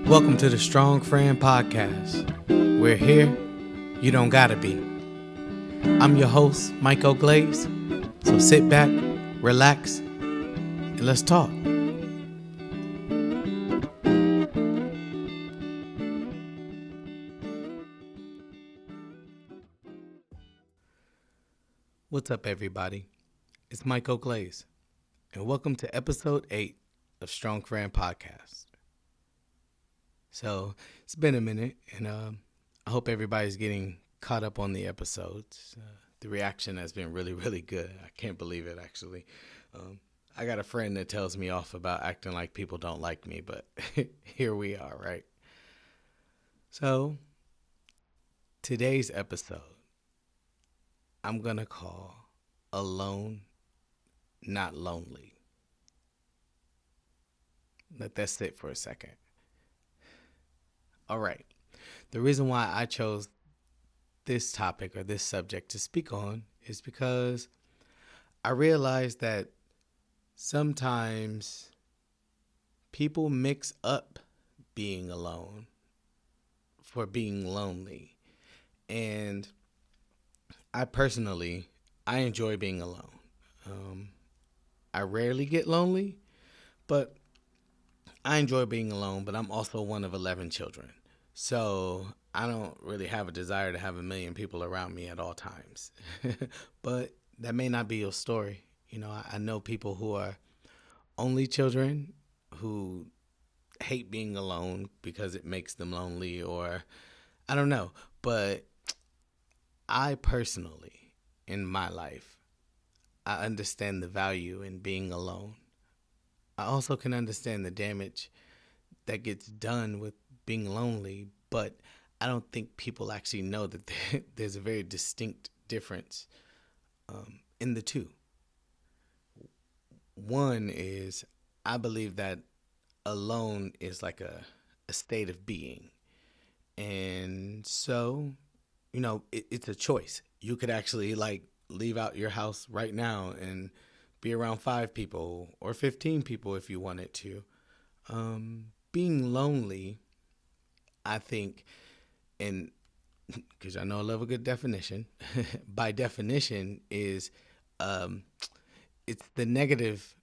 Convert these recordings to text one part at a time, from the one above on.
Welcome to the Strong Friend Podcast. We're here, you don't gotta be. I'm your host, Myko Glaze. So sit back, relax, and let's talk. What's up, everybody? It's Myko Glaze, and welcome to Episode 8 of Strong Friend Podcast. So it's been a minute, and I hope everybody's getting caught up on the episodes. The reaction has been really, really good. I can't believe it, actually. I got a friend that tells me off about acting like people don't like me, but here we are, right? So today's episode, I'm going to call Alone, Not Lonely. Let that sit for a second. All right. The reason why I chose this topic or this subject to speak on is because I realized that sometimes people mix up being alone for being lonely. And I enjoy being alone. I rarely get lonely, but I enjoy being alone, but I'm also one of 11 children. So I don't really have a desire to have a million people around me at all times. But that may not be your story. You know, I know people who are only children who hate being alone because it makes them lonely, or I don't know. But I personally, in my life, I understand the value in being alone. I also can understand the damage that gets done with being lonely, but I don't think people actually know that there's a very distinct difference in the two. One is, I believe that alone is like a state of being. And so, you know, it's a choice. You could actually like leave out your house right now and be around 5 people or 15 people if you wanted to. Being lonely, I think, and because I know I love a good definition, by definition is it's the negative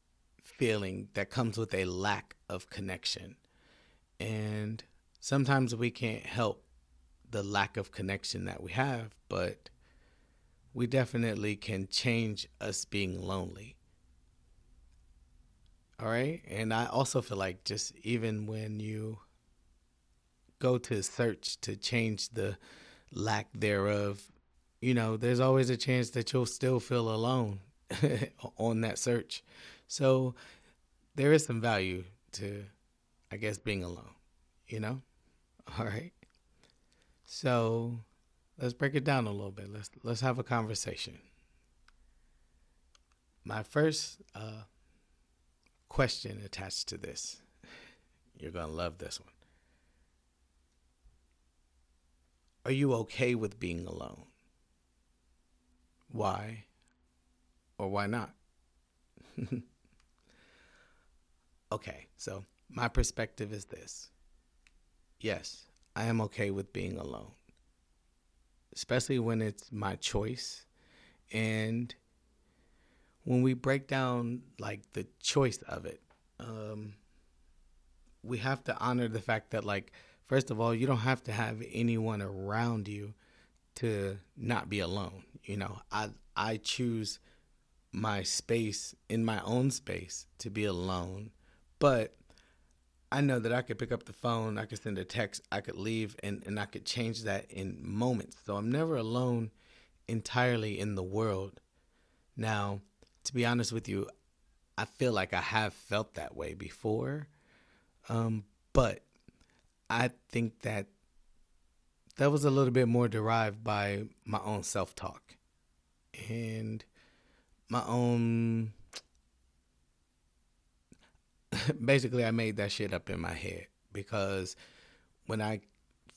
feeling that comes with a lack of connection. And sometimes we can't help the lack of connection that we have, but we definitely can change us being lonely. All right. And I also feel like just even when you go to search to change the lack thereof, you know, there's always a chance that you'll still feel alone on that search. So there is some value to, I guess, being alone, you know? All right. So let's break it down a little bit. Let's have a conversation. My first question attached to this, you're going to love this one. Are you okay with being alone? Why or why not? Okay, so my perspective is this. Yes, I am okay with being alone, especially when it's my choice. And when we break down like the choice of it, we have to honor the fact that, like, first of all, you don't have to have anyone around you to not be alone. You know, I choose my space, in my own space, to be alone. But I know that I could pick up the phone, I could send a text, I could leave, and I could change that in moments. So I'm never alone entirely in the world. Now, to be honest with you, I feel like I have felt that way before. But I think that was a little bit more derived by my own self-talk and my own, basically I made that shit up in my head, because when I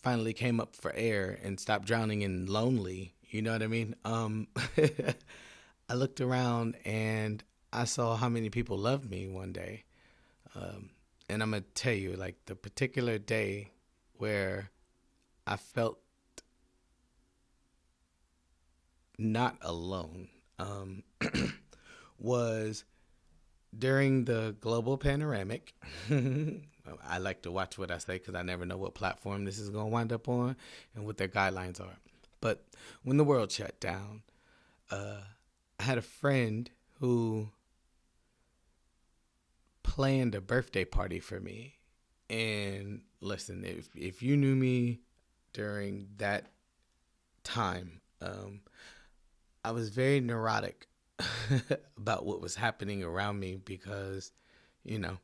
finally came up for air and stopped drowning in lonely, you know what I mean? I looked around and I saw how many people loved me one day. And I'm going to tell you, like, the particular day where I felt not alone um, was during the global panoramic. I like to watch what I say because I never know what platform this is going to wind up on and what their guidelines are. But when the world shut down, I had a friend who planned a birthday party for me. And listen, if you knew me during that time, I was very neurotic about what was happening around me because, you know,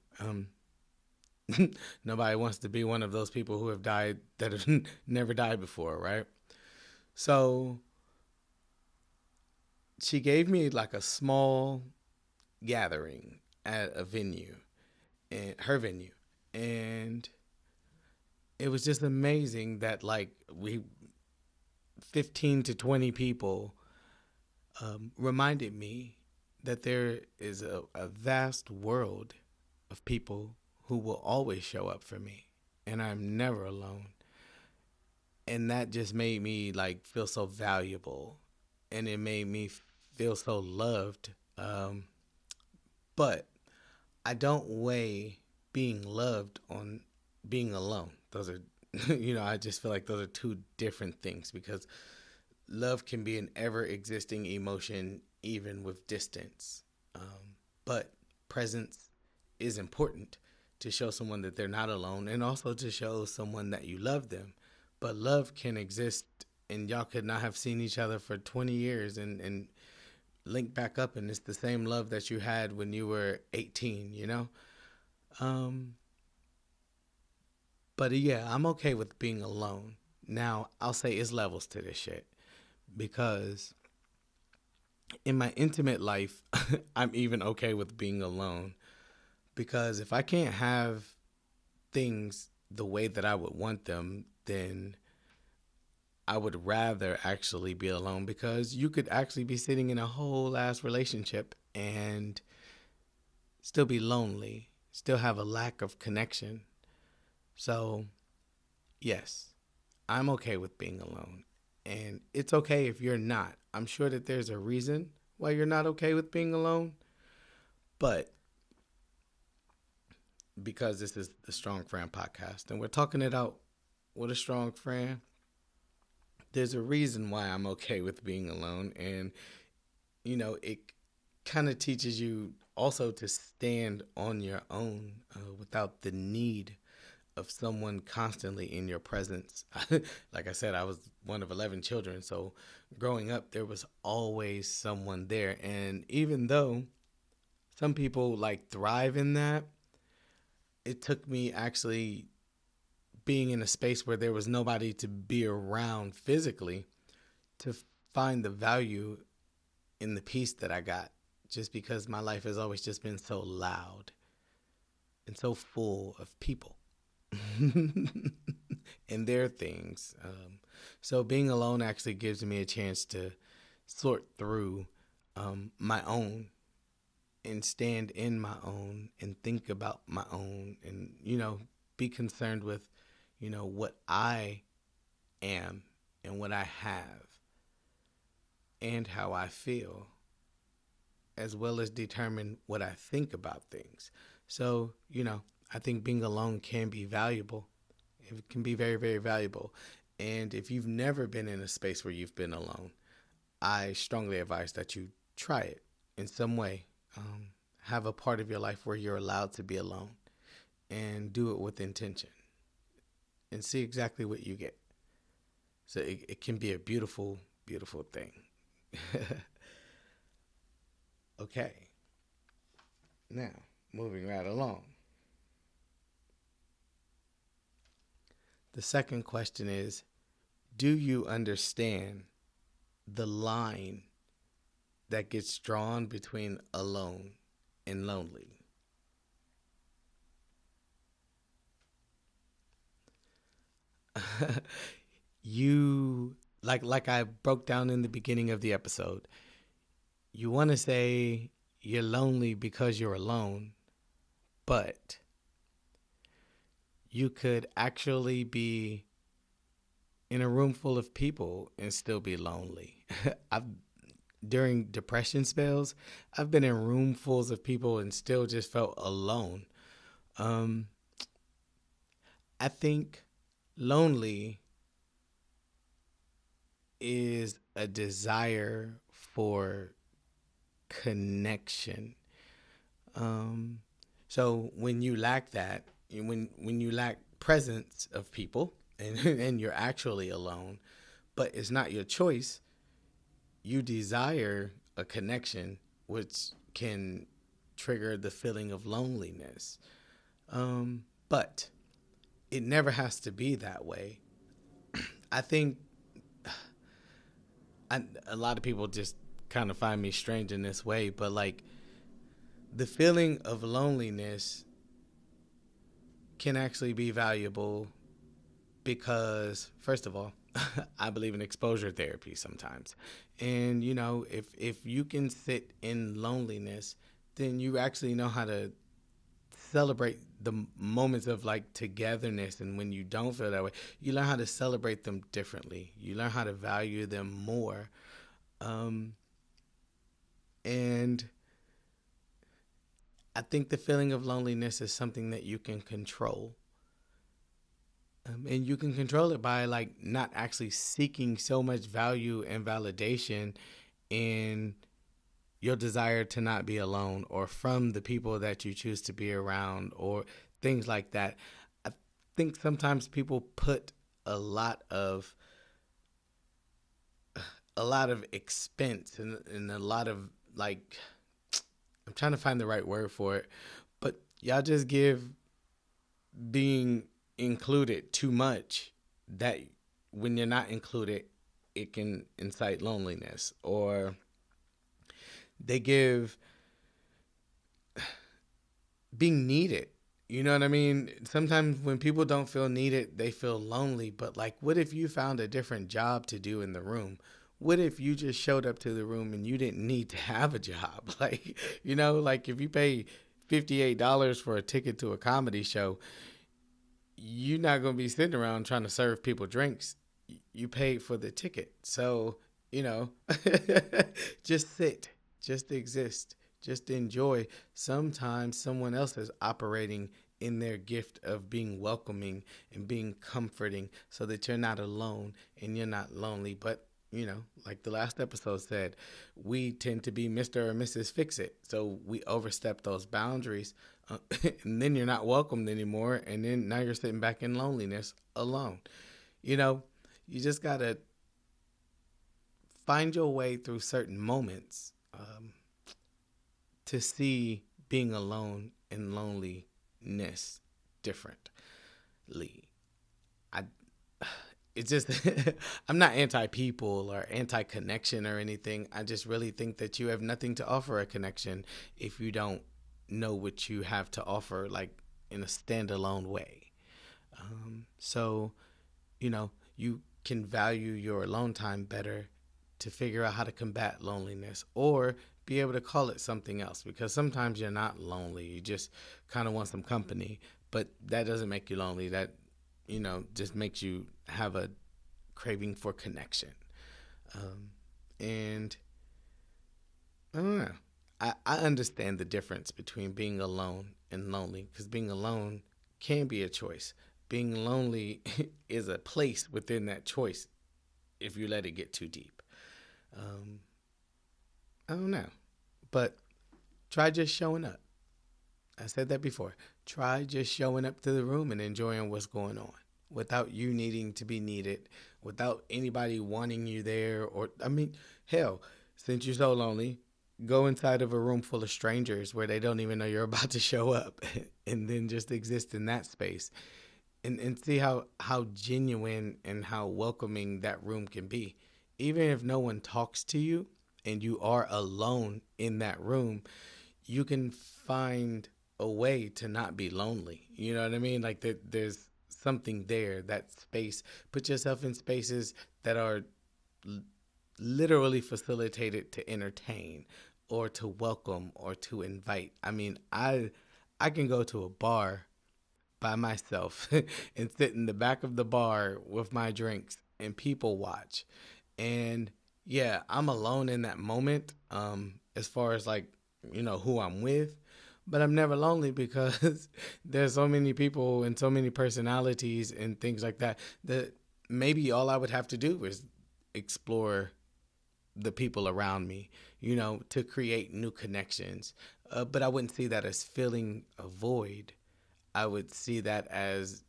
nobody wants to be one of those people who have died that have never died before, right? So she gave me like a small gathering at a venue, and her venue, and it was just amazing that like we 15 to 20 people reminded me that there is a vast world of people who will always show up for me, and I'm never alone. And that just made me like feel so valuable, and it made me feel so loved. But I don't weigh being loved on being alone. Those are, I just feel like those are two different things because love can be an ever existing emotion even with distance. But presence is important to show someone that they're not alone and also to show someone that you love them. But love can exist and y'all could not have seen each other for 20 years and link back up and it's the same love that you had when you were 18, you know? Um, but yeah, I'm okay with being alone. Now, I'll say it's levels to this shit because in my intimate life, I'm even okay with being alone because if I can't have things the way that I would want them, then I would rather actually be alone because you could actually be sitting in a whole ass relationship and still be lonely, still have a lack of connection. So, yes, I'm okay with being alone. And it's okay if you're not. I'm sure that there's a reason why you're not okay with being alone. But because this is the Strong Friend podcast and we're talking it out with a strong friend, there's a reason why I'm okay with being alone. And, it kind of teaches you also to stand on your own without the need of someone constantly in your presence. Like I said, I was one of 11 children. So growing up, there was always someone there. And even though some people like thrive in that, it took me actually being in a space where there was nobody to be around physically to find the value in the peace that I got just because my life has always just been so loud and so full of people and their things. So being alone actually gives me a chance to sort through my own and stand in my own and think about my own and, be concerned with, what I am and what I have and how I feel, as well as determine what I think about things. So, I think being alone can be valuable. It can be very, very valuable. And if you've never been in a space where you've been alone, I strongly advise that you try it in some way. Have a part of your life where you're allowed to be alone and do it with intention and see exactly what you get. So it can be a beautiful, beautiful thing. Okay. Now, moving right along. The second question is, do you understand the line that gets drawn between alone and lonely? You like I broke down in the beginning of the episode. You want to say you're lonely because you're alone, but you could actually be in a room full of people and still be lonely. I've During depression spells, I've been in roomfuls of people and still just felt alone. Um, I think lonely is a desire for connection. Um, so when you lack that, when you lack presence of people and and you're actually alone, but it's not your choice, you desire a connection, which can trigger the feeling of loneliness. But it never has to be that way. I think a lot of people just kind of find me strange in this way, but like the feeling of loneliness can actually be valuable because, first of all, I believe in exposure therapy sometimes. And, you know, if you can sit in loneliness, then you actually know how to celebrate the moments of like togetherness. And when you don't feel that way, you learn how to celebrate them differently. You learn how to value them more. Um, and I think the feeling of loneliness is something that you can control. And you can control it by like not actually seeking so much value and validation in your desire to not be alone or from the people that you choose to be around or things like that. I think sometimes people put a lot of expense and a lot of like I'm trying to find the right word for it, but y'all just give being included too much that when you're not included, it can incite loneliness. Or they give being needed. You know what I mean? Sometimes when people don't feel needed, they feel lonely. But like, what if you found a different job to do in the room? What if you just showed up to the room and you didn't need to have a job? Like, you know, like if you pay $58 for a ticket to a comedy show, you're not going to be sitting around trying to serve people drinks. You paid for the ticket. So, you know, just sit, just exist, just enjoy. Sometimes someone else is operating in their gift of being welcoming and being comforting so that you're not alone and you're not lonely. But, you know, like the last episode said, we tend to be Mr. or Mrs. Fix It. So we overstep those boundaries. And then you're not welcomed anymore. And then now you're sitting back in loneliness alone. You know, you just got to find your way through certain moments to see being alone and loneliness differently. I it's just I'm not anti people or anti connection or anything. I just really think that you have nothing to offer a connection if you don't know what you have to offer like in a standalone way. So, you know, you can value your alone time better to figure out how to combat loneliness or be able to call it something else because sometimes you're not lonely. You just kind of want some company, but that doesn't make you lonely. That, you know, just makes you have a craving for connection. And I don't know. I understand the difference between being alone and lonely because being alone can be a choice. Being lonely is a place within that choice if you let it get too deep. Um, I don't know. But try just showing up. I said that before. Try just showing up to the room and enjoying what's going on without you needing to be needed, without anybody wanting you there. Or, I mean, hell, since you're so lonely, go inside of a room full of strangers where they don't even know you're about to show up and then just exist in that space and see how genuine and how welcoming that room can be. Even if no one talks to you and you are alone in that room, you can find a way to not be lonely. You know what I mean? Like that there's something there, that space. Put yourself in spaces that are l- literally facilitated to entertain or to welcome or to invite. I mean, I can go to a bar by myself and sit in the back of the bar with my drinks and people watch. And yeah, I'm alone in that moment, as far as like, who I'm with. But I'm never lonely because there's so many people and so many personalities and things like that that maybe all I would have to do is explore the people around me, to create new connections. But I wouldn't see that as filling a void. I would see that as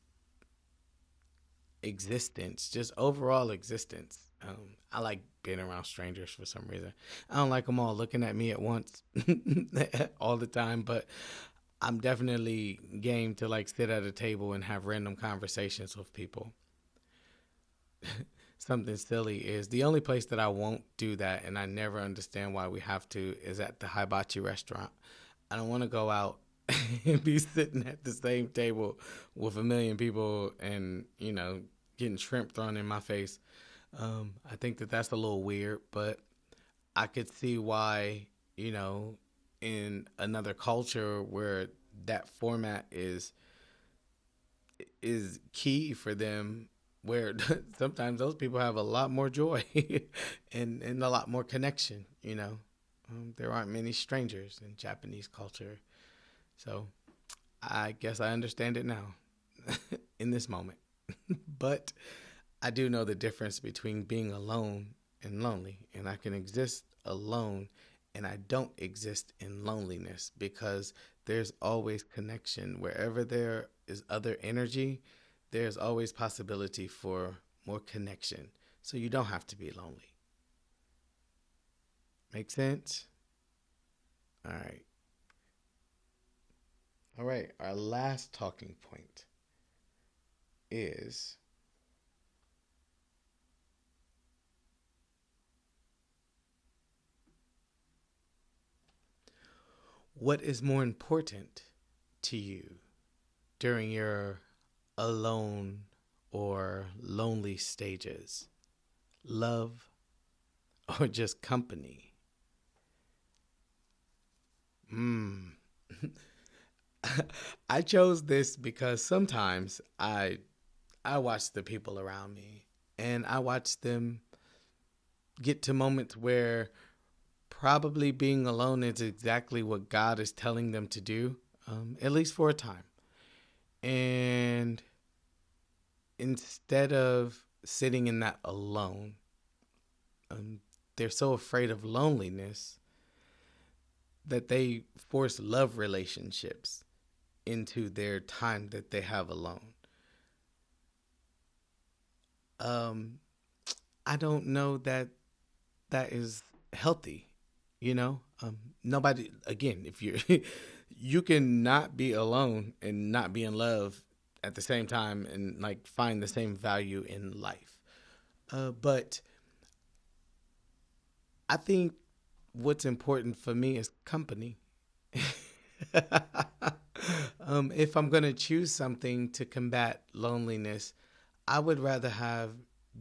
existence, just overall existence. I like being around strangers for some reason. I don't like them all looking at me at once all the time, but I'm definitely game to like sit at a table and have random conversations with people. Something silly is the only place that I won't do that, and I never understand why we have to, is at the hibachi restaurant. I don't want to go out and be sitting at the same table with a million people and, getting shrimp thrown in my face. I think that that's a little weird, but I could see why, in another culture where that format is key for them, where sometimes those people have a lot more joy and a lot more connection. There aren't many strangers in Japanese culture, so I guess I understand it now in this moment. But I do know the difference between being alone and lonely, and I can exist alone and I don't exist in loneliness because there's always connection. Wherever there is other energy, there's always possibility for more connection. So you don't have to be lonely. Make sense? All right. All right. Our last talking point is, what is more important to you during your alone or lonely stages? Love or just company? Hmm. I chose this because sometimes I watch the people around me and I watch them get to moments where probably being alone is exactly what God is telling them to do, at least for a time. And instead of sitting in that alone, um, they're so afraid of loneliness that they force love relationships into their time that they have alone. Um, I don't know that that is healthy. Nobody. Again, if you you can not be alone and not be in love at the same time and like find the same value in life. But I think what's important for me is company. If I'm gonna choose something to combat loneliness, I would rather have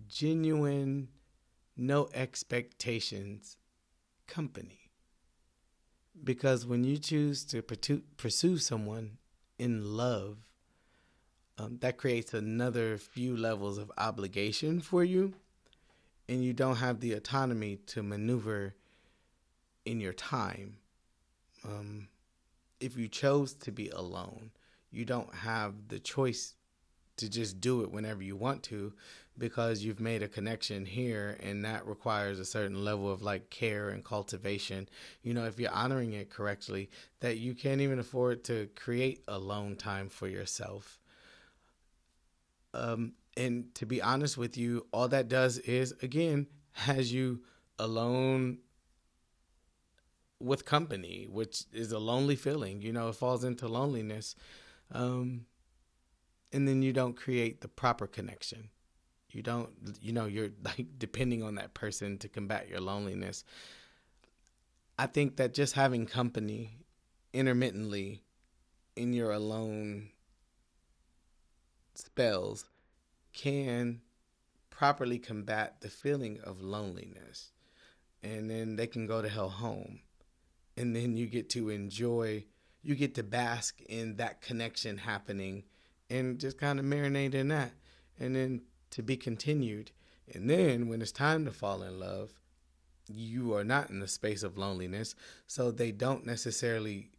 genuine, no expectations company. Because when you choose to pursue someone in love, that creates another few levels of obligation for you, and you don't have the autonomy to maneuver in your time. Um, if you chose to be alone, you don't have the choice to just do it whenever you want to because you've made a connection here and that requires a certain level of like care and cultivation. If you're honoring it correctly, that you can't even afford to create alone time for yourself. And to be honest with you, all that does is, again, has you alone with company, which is a lonely feeling. It falls into loneliness. Um, and then you don't create the proper connection. You don't, you're like depending on that person to combat your loneliness. I think that just having company intermittently in your alone spells can properly combat the feeling of loneliness. And then they can go to hell home. And then you get to bask in that connection happening and just kind of marinate in that, and then to be continued. And then when it's time to fall in love, you are not in the space of loneliness, so they don't necessarily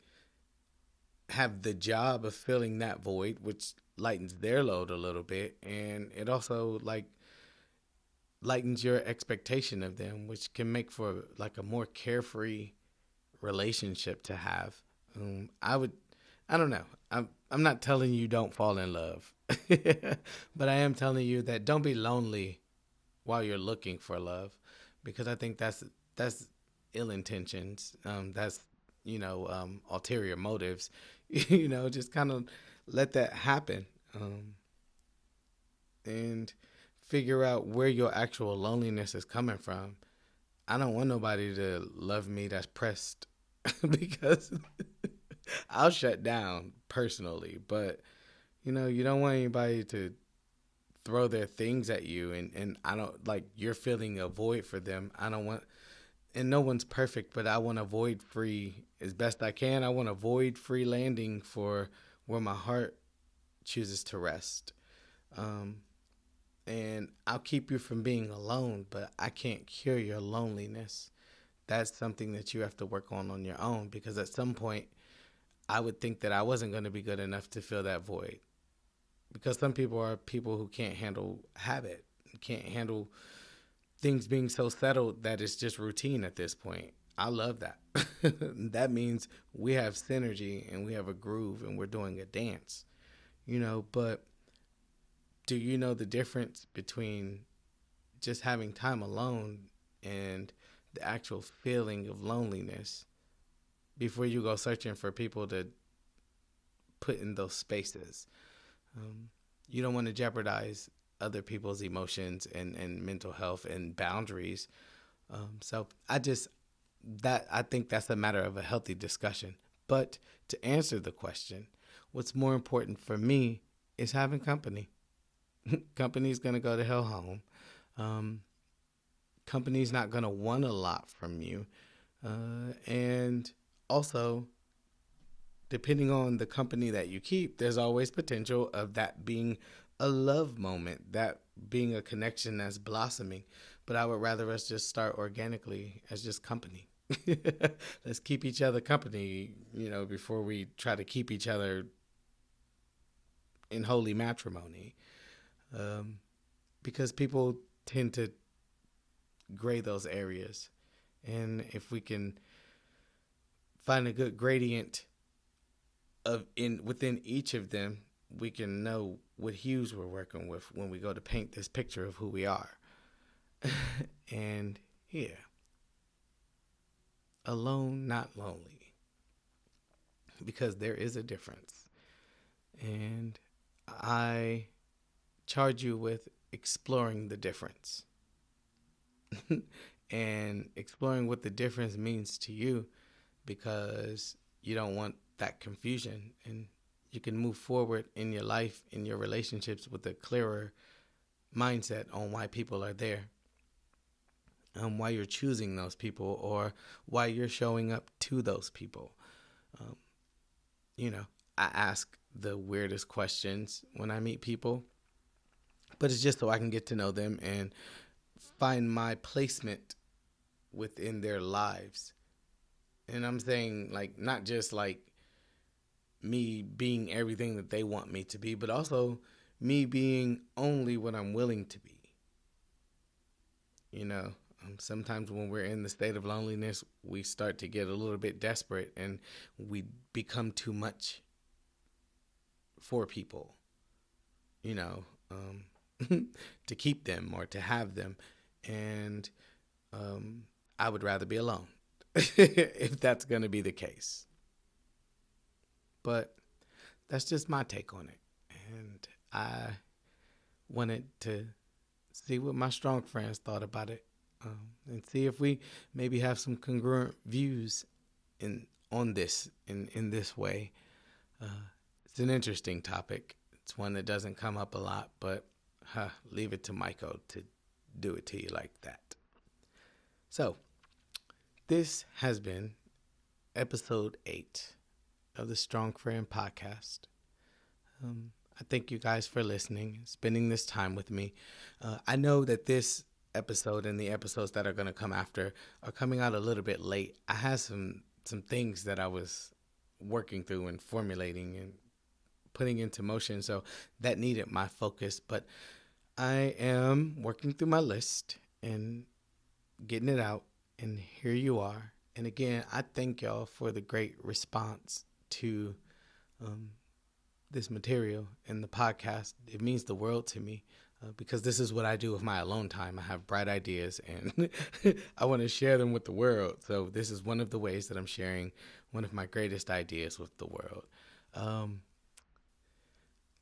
have the job of filling that void, which lightens their load a little bit, and it also like lightens your expectation of them, which can make for like a more carefree relationship to have. I would, I don't know. I'm not telling you don't fall in love, but I am telling you that don't be lonely while you're looking for love, because I think that's ill intentions. That's ulterior motives. Just kind of let that happen, and figure out where your actual loneliness is coming from. I don't want nobody to love me that's pressed because I'll shut down personally. But you don't want anybody to throw their things at you, and I don't like you're feeling a void for them. I don't want, and no one's perfect, but I want a void free as best I can. I want a void free landing for where my heart chooses to rest. Um, and I'll keep you from being alone, but I can't cure your loneliness. That's something that you have to work on your own, because at some point I would think that I wasn't going to be good enough to fill that void, because some people are people who can't handle habit, can't handle things being so settled that it's just routine at this point. I love that. That means we have synergy and we have a groove and we're doing a dance, but do you know the difference between just having time alone and the actual feeling of loneliness before you go searching for people to put in those spaces? Um, you don't want to jeopardize other people's emotions and mental health and boundaries. So I think that's a matter of a healthy discussion. But to answer the question, what's more important for me is having company. Company's going to go to hell home. Um, Company's not going to want a lot from you. And also, depending on the company that you keep, there's always potential of that being a love moment, that being a connection that's blossoming. But I would rather us just start organically as just company. Let's keep each other company, before we try to keep each other in holy matrimony. Um, because people tend to gray those areas. And if we can find a good gradient within each of them, we can know what hues we're working with when we go to paint this picture of who we are. And yeah, alone, not lonely, because there is a difference. And I charge you with exploring the difference and exploring what the difference means to you, because you don't want that confusion, and you can move forward in your life, in your relationships, with a clearer mindset on why people are there, why you're choosing those people, or why you're showing up to those people. Um, I ask the weirdest questions when I meet people, but it's just so I can get to know them and find my placement within their lives. And I'm saying, like, not just like me being everything that they want me to be, but also me being only what I'm willing to be. Sometimes when we're in the state of loneliness, we start to get a little bit desperate and we become too much for people, you know, to keep them or to have them. And I would rather be alone if that's going to be the case. But that's just my take on it. And I wanted to see what my strong friends thought about it, and see if we maybe have some congruent views on this in this way. It's an interesting topic. It's one that doesn't come up a lot, but leave it to Myko to do it to you like that. So this has been episode 8 of the Strong Friend podcast. I thank you guys for listening, spending this time with me. I know that this episode and the episodes that are going to come after are coming out a little bit late. I had some things that I was working through and formulating and putting into motion, so that needed my focus. But I am working through my list and getting it out, and here you are. And again, I thank y'all for the great response to this material and the podcast. It means the world to me because this is what I do with my alone time. I have bright ideas and I want to share them with the world. So this is one of the ways that I'm sharing one of my greatest ideas with the world.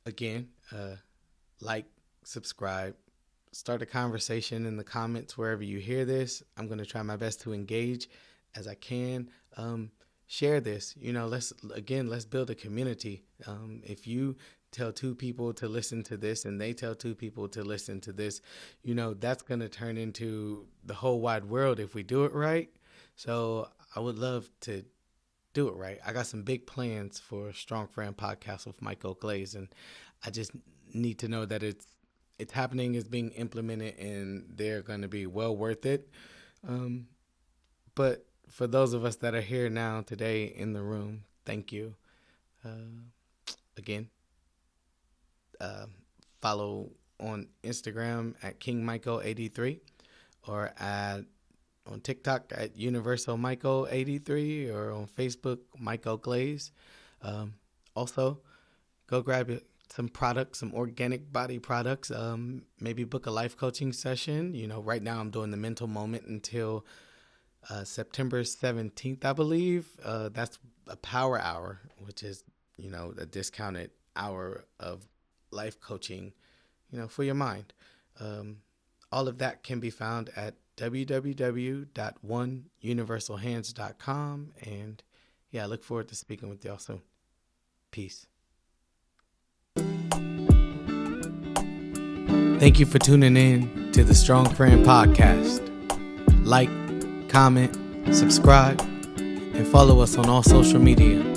Again, like, subscribe, start a conversation in the comments wherever you hear this. I'm going to try my best to engage as I can. Share this. Let's build a community. If you tell two people to listen to this and they tell two people to listen to this, that's going to turn into the whole wide world if we do it right. So I would love to do it right. I got some big plans for Strong Friend Podcast with Myko, Glaze, and I just need to know that it's happening, it's being implemented, and they're going to be well worth it. But for those of us that are here now today in the room, thank you. Again, follow on Instagram at KingMyko83 or on TikTok at Universal Myko 83 or on Facebook, Myko Glaze. Also, go grab some products, some organic body products. Maybe book a life coaching session. Right now I'm doing the mental moment until September 17th, I believe. That's a power hour, which is, a discounted hour of life coaching, for your mind. All of that can be found at www.oneuniversalhands.com. And yeah, I look forward to speaking with y'all soon. Peace. Thank you for tuning in to the Strong Friend Podcast. Like, comment, subscribe, and follow us on all social media.